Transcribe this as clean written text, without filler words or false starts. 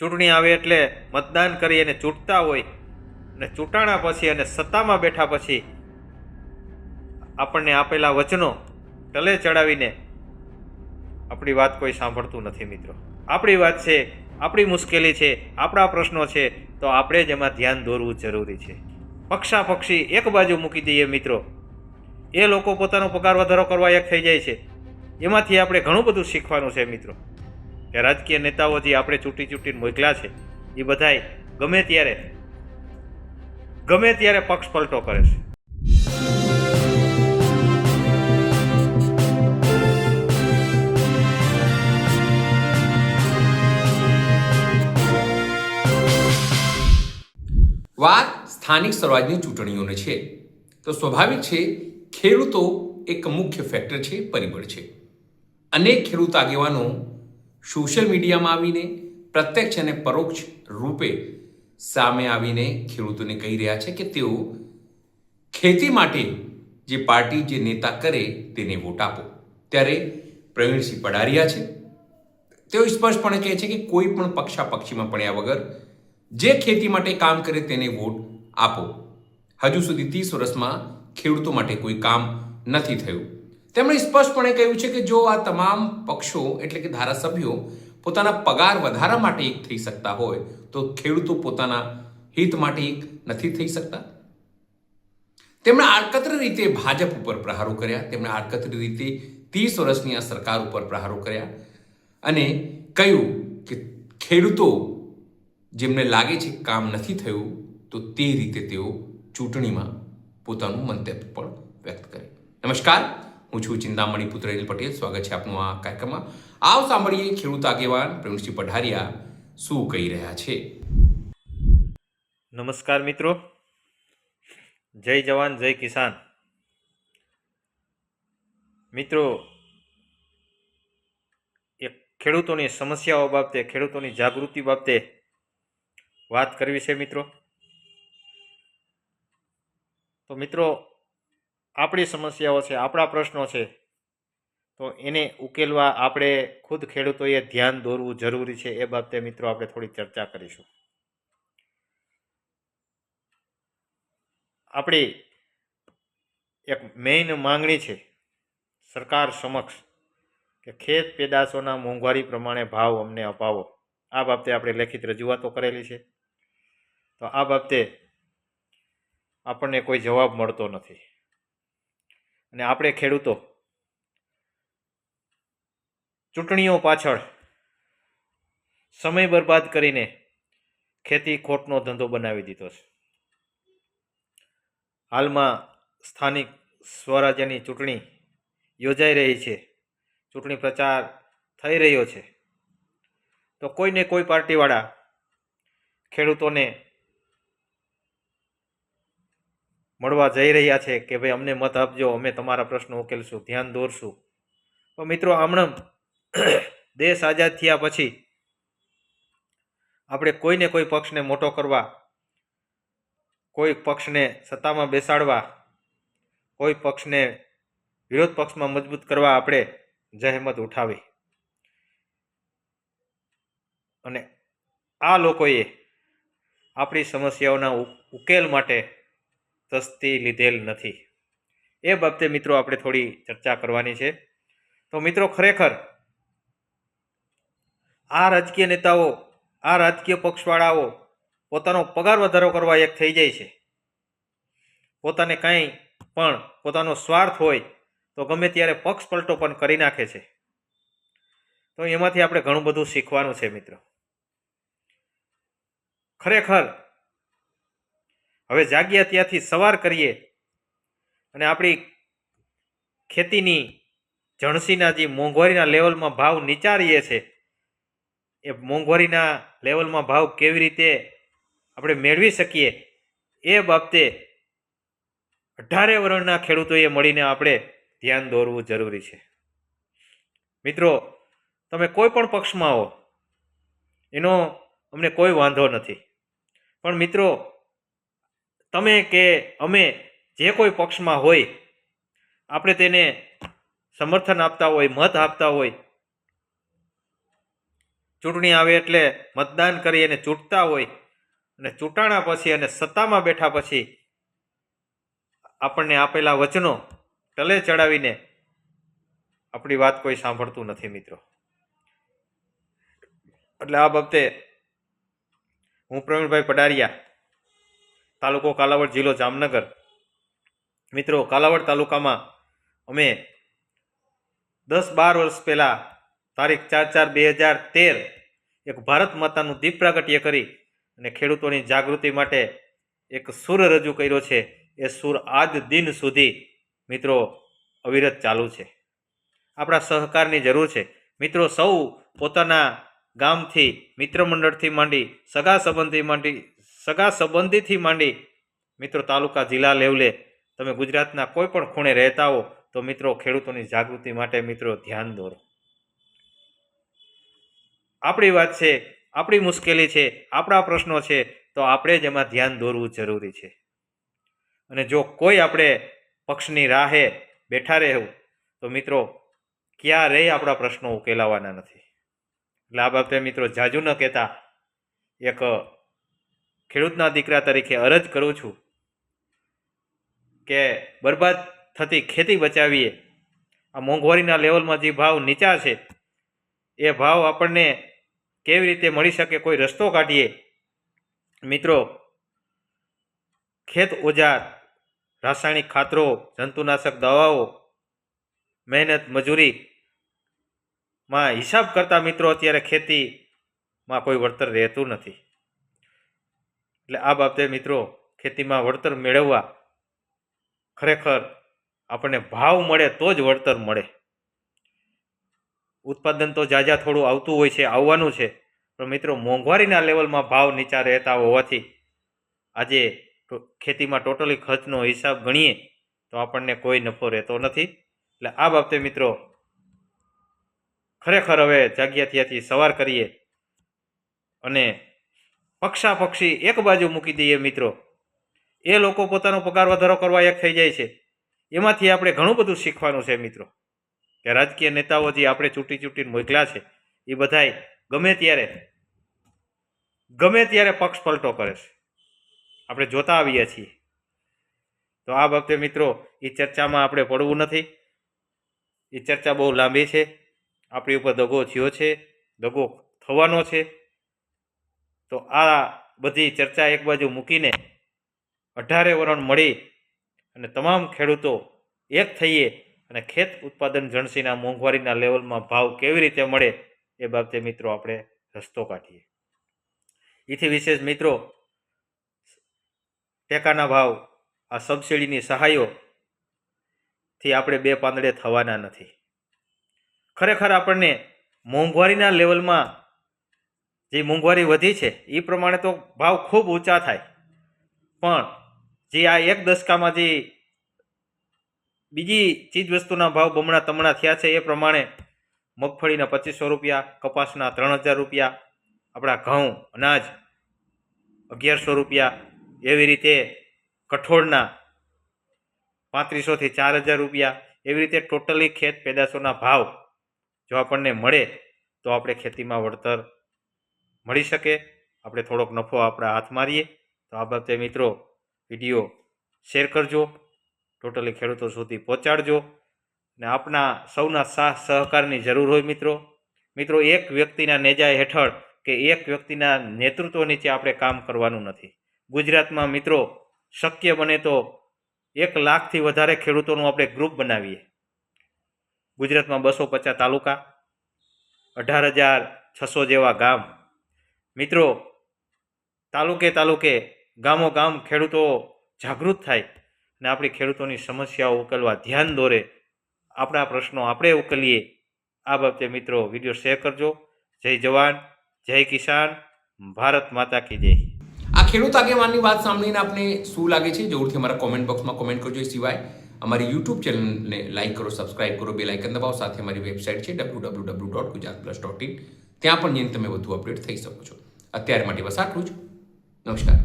ચૂંટણી આવે એટલે મતદાન કરી અને ચૂંટતા હોય અને ચૂંટાણા પછી અને સત્તામાં બેઠા પછી આપણને આપેલા વચનો ટલે ચડાવીને આપણી વાત કોઈ સાંભળતું નથી મિત્રો. આપણી વાત છે, આપણી મુશ્કેલી છે, આપણા પ્રશ્નો છે, તો આપણે જ એમાં ધ્યાન દોરવું જરૂરી છે. પક્ષાપક્ષી એક બાજુ મૂકી દઈએ મિત્રો, એ લોકો પોતાનો પગાર વધારો કરવા એક થઈ જાય છે. એમાંથી આપણે ઘણું બધું શીખવાનું છે મિત્રો, કે રાજકીય નેતાઓ જે આપણે ચૂંટીને મોકલ્યા છે એ બધાય ગમે ત્યારે પક્ષ પલટો કરે છે. વાત સ્થાનિક સ્વરાજની ચૂંટણીઓની છે તો સ્વાભાવિક છે ખેડૂતો એક મુખ્ય ફેક્ટર છે, પરિબળ છે. અનેક ખેડૂત આગેવાનો સોશિયલ મીડિયામાં આવીને પ્રત્યક્ષ અને પરોક્ષ રૂપે સામે આવીને ખેડૂતોને કહી રહ્યા છે કે તેઓ ખેતી માટે જે પાર્ટી જે નેતા કરે તેને વોટ આપો. ત્યારે પ્રવીણસિંહ પડારિયા છે, તેઓ સ્પષ્ટપણે કહે છે કે કોઈ પણ પક્ષાપક્ષીમાં પડ્યા વગર જે ખેતી માટે કામ કરે તેને વોટ આપો. હજુ સુધી 30 વર્ષમાં ખેડૂતો માટે કોઈ કામ નથી થયું. તેમણે સ્પષ્ટપણે કહ્યું છે કે જો આ તમામ પક્ષો એટલે કે ધારાસભ્યો પોતાના પગાર વધારા માટે એક થઈ શકતા હોય તો ખેડૂતો પોતાના હિત માટે એક નથી થઈ શકતા. તેમણે આડકતરી રીતે ભાજપ ઉપર પ્રહારો કર્યા, તેમણે આડકતરી રીતે 30 વર્ષની આ સરકાર ઉપર પ્રહારો કર્યા અને કહ્યું કે ખેડૂતો જેમને લાગે છે કામ નથી થયું તો તે રીતે તેઓ ચૂંટણીમાં પોતાનું મંતવ્ય પણ વ્યક્ત કરે. નમસ્કાર, હું છું ચિંતામણી પુત્ર અનિલ પટેલ. સ્વાગત છે આપનું આ કાર્યક્રમમાં. આવો સાંભળીએ ખેડૂત આગેવાન પ્રવીણસિંહ પઢારિયા શું કહી રહ્યા છે. નમસ્કાર મિત્રો, જય જવાન જય કિસાન. મિત્રો, એક ખેડૂતોની સમસ્યાઓ બાબતે, ખેડૂતોની જાગૃતિ બાબતે વાત કરવી છે મિત્રો. તો મિત્રો, આપણી સમસ્યાઓ છે, આપણા પ્રશ્નો છે, તો એને ઉકેલવા આપણે ખુદ ખેડૂતોએ ધ્યાન દોરવું જરૂરી છે. એ બાબતે મિત્રો આપણે થોડી ચર્ચા કરીશું. આપણી એક મેઇન માંગણી છે સરકાર સમક્ષ કે ખેત પેદાશોના મોંઘવારી પ્રમાણે ભાવ અમને અપાવો. આ બાબતે આપણે લેખિત રજૂઆતો કરેલી છે. તો આ બાબતે આપણને કોઈ જવાબ મળતો નથી અને આપણે ખેડૂતો ચૂંટણીઓ પાછળ સમય બરબાદ કરીને ખેતી ખોટનો ધંધો બનાવી દીધો છે. હાલમાં સ્થાનિક સ્વરાજ્યની ચૂંટણી યોજાઈ રહી છે, ચૂંટણી પ્રચાર થઈ રહ્યો છે, તો કોઈને કોઈ પાર્ટીવાળા ખેડૂતોને મળવા જઈ રહ્યા છે કે ભાઈ અમને મત આપજો, અમે તમારા પ્રશ્નો ઉકેલશું, ધ્યાન દોરશું. તો મિત્રો, હમણાં દેશ આઝાદ થયા પછી આપણે કોઈને કોઈ પક્ષને મોટો કરવા, કોઈ પક્ષને સત્તામાં બેસાડવા, કોઈ પક્ષને વિરોધ પક્ષમાં મજબૂત કરવા આપણે જહેમત ઉઠાવી અને આ લોકોએ આપણી સમસ્યાઓના ઉકેલ માટે તસ્તી લીધેલ નથી. એ બાબતે મિત્રો આપણે થોડી ચર્ચા કરવાની છે. તો મિત્રો, ખરેખર આ રાજકીય નેતાઓ, આ રાજકીય પક્ષવાળાઓ પોતાનો પગાર વધારો કરવા એક થઈ જાય છે. પોતાને કાંઈ પણ પોતાનો સ્વાર્થ હોય તો ગમે ત્યારે પક્ષ પલટો પણ કરી નાખે છે. તો એમાંથી આપણે ઘણું બધું શીખવાનું છે મિત્રો. ખરેખર હવે જાગ્યા ત્યાંથી સવાર કરીએ અને આપણી ખેતીની જણસીના જે મોંઘવારીના લેવલમાં ભાવ નીચારીએ છે, એ મોંઘવારીના લેવલમાં ભાવ કેવી રીતે આપણે મેળવી શકીએ એ બાબતે 18 વર્ણના ખેડૂતોએ મળીને આપણે ધ્યાન દોરવું જરૂરી છે. મિત્રો, તમે કોઈ પણ પક્ષમાં હો એનો અમને કોઈ વાંધો નથી, પણ મિત્રો તમે કે અમે જે કોઈ પક્ષમાં હોય આપણે તેને સમર્થન આપતા હોય, મત આપતા હોય, ચૂંટણી આવે એટલે મતદાન કરી અને ચૂંટતા હોય અને ચૂંટાણા પછી અને સત્તામાં બેઠા પછી આપણને આપેલા વચનો તલે ચડાવીને આપણી વાત કોઈ સાંભળતું નથી મિત્રો. એટલે આ બાબતે હું પ્રવીણભાઈ પડારિયા, તાલુકો કાલાવડ, જિલ્લો જામનગર. મિત્રો, કાલાવડ તાલુકામાં અમે 10-12 વર્ષ પહેલાં તારીખ 4/4/2013 એક ભારત માતાનું દીપ પ્રાગટ્ય કરી અને ખેડૂતોની જાગૃતિ માટે એક સૂર રજૂ કર્યો છે. એ સૂર આજ દિન સુધી મિત્રો અવિરત ચાલુ છે. આપણા સહકારની જરૂર છે મિત્રો. સૌ પોતાના ગામથી, મિત્ર મંડળથી માંડી, સગા સંબંધીથી માંડી મિત્રો તાલુકા, જિલ્લા લેવલે તમે ગુજરાતના કોઈ પણ ખૂણે રહેતા હો તો મિત્રો ખેડૂતોની જાગૃતિ માટે મિત્રો ધ્યાન દોરો. આપણી વાત છે, આપણી મુશ્કેલી છે, આપણા પ્રશ્નો છે, તો આપણે જ એમાં ધ્યાન દોરવું જરૂરી છે. અને જો કોઈ આપણે પક્ષની રાહે બેઠા રહેવું તો મિત્રો ક્યારેય આપણા પ્રશ્નો ઉકેલાવાના નથી. એટલે આ બાબતે મિત્રો જાજુ ન કહેતા એક ખેડૂતના દીકરા તરીકે અરજ કરું છું કે બરબાદ થતી ખેતી બચાવીએ. આ મોંઘવારીના લેવલમાં જે ભાવ નીચા છે એ ભાવ આપણને કેવી રીતે મળી શકે, કોઈ રસ્તો કાઢીએ. મિત્રો, ખેત ઓજાર, રાસાયણિક ખાતરો, જંતુનાશક દવાઓ, મહેનત મજૂરીમાં હિસાબ કરતા મિત્રો અત્યારે ખેતીમાં કોઈ વળતર રહેતું નથી. એટલે આ બાબતે મિત્રો ખેતીમાં વળતર મેળવવા ખરેખર આપણને ભાવ મળે તો જ વળતર મળે. ઉત્પાદન તો જાજા થોડું આવતું હોય છે, આવવાનું છે, પણ મિત્રો મોંઘવારીના લેવલમાં ભાવ નીચા રહેતા હોવાથી આજે ખેતીમાં ટોટલી ખર્ચનો હિસાબ ગણીએ તો આપણને કોઈ નફો રહેતો નથી. એટલે આ બાબતે મિત્રો ખરેખર હવે જાગ્યા ત્યાંથી સવાર કરીએ અને પક્ષાપક્ષી એક બાજુ મૂકી દઈએ મિત્રો. એ લોકો પોતાનો પગાર વધારો કરવા એક થઈ જાય છે. એમાંથી આપણે ઘણું બધું શીખવાનું છે મિત્રો. કે રાજકીય નેતાઓ જે આપણે ચૂંટીને મોકલ્યા છે એ બધાય ગમે ત્યારે પક્ષ પલટો કરે છે, આપણે જોતા આવીએ છીએ. તો આ બાબતે મિત્રો એ ચર્ચામાં આપણે પડવું નથી. એ ચર્ચા બહુ લાંબી છે. આપણી ઉપર દગો થયો છે, દગો થવાનો છે. તો આ બધી ચર્ચા એક બાજુ મૂકીને 18 વરણ મળી અને તમામ ખેડૂતો એક થઈએ અને ખેત ઉત્પાદન જણસીના મોંઘવારીના લેવલમાં ભાવ કેવી રીતે મળે એ બાબતે મિત્રો આપણે રસ્તો કાઢીએ. એથી વિશેષ મિત્રો ટેકાના ભાવ, આ સબસિડીની સહાયોથી આપણે બે પાંદડે થવાના નથી. ખરેખર આપણને મોંઘવારીના લેવલમાં જે મોંઘવારી વધી છે એ પ્રમાણે તો ભાવ ખૂબ ઊંચા થાય, પણ જે આ એક દશકામાં જે બીજી ચીજ વસ્તુના ભાવ બમણા તમણા થયા છે એ પ્રમાણે મગફળીના 2500 રૂપિયા, કપાસના 3000 રૂપિયા, આપણા ઘઉં, અનાજ 1100 રૂપિયા, એવી રીતે કઠોળના 3500 થી 4000 રૂપિયા, એવી રીતે ટોટલી ખેત પેદાશોના ભાવ જો આપણને મળે તો આપણે ખેતીમાં વળતર મળી શકે, આપણે થોડોક નફો આપણા હાથ મારીએ. તો આ બાબતે મિત્રો વિડીયો શેર કરજો, ટોટલી ખેડૂતો સુધી પહોંચાડજો ને આપના સૌના સાથ સહકારની જરૂર હોય મિત્રો. એક વ્યક્તિના નેજા હેઠળ કે એક વ્યક્તિના નેતૃત્વ નીચે આપણે કામ કરવાનું નથી. ગુજરાતમાં મિત્રો શક્ય બને તો 1 લાખથી વધારે ખેડૂતોનું આપણે ગ્રુપ બનાવીએ. ગુજરાતમાં 250 તાલુકા, 18,600 જેવા ગામ. મિત્રો તાલુકે ગામો ગામ ખેડૂતો જાગૃત થાય અને આપણી ખેડૂતોની સમસ્યાઓ ઉકેલવા ધ્યાન દોરે, આપણા પ્રશ્નો આપણે ઉકેલીએ. આ બાબતે મિત્રો વિડીયો શેર કરજો. જય જવાન, જય કિસાન, ભારત માતા કી જય. આ ખેડૂત આગેવાનની વાત સાંભળીને આપને શું લાગે છે જરૂરથી અમારા કોમેન્ટ બોક્સમાં કોમેન્ટ કરજો. એ સિવાય અમારી યુટ્યુબ ચેનલને લાઇક કરો, સબસ્ક્રાઇબ કરો, બેલ આઇકન દબાવો. સાથે અમારી વેબસાઇટ છે www.gujaratplus.in, ત્યાં પણ જઈને તમે વધુ અપડેટ થઈ શકો છો. અત્યારે માટે બસ આટલું જ. નમસ્કાર.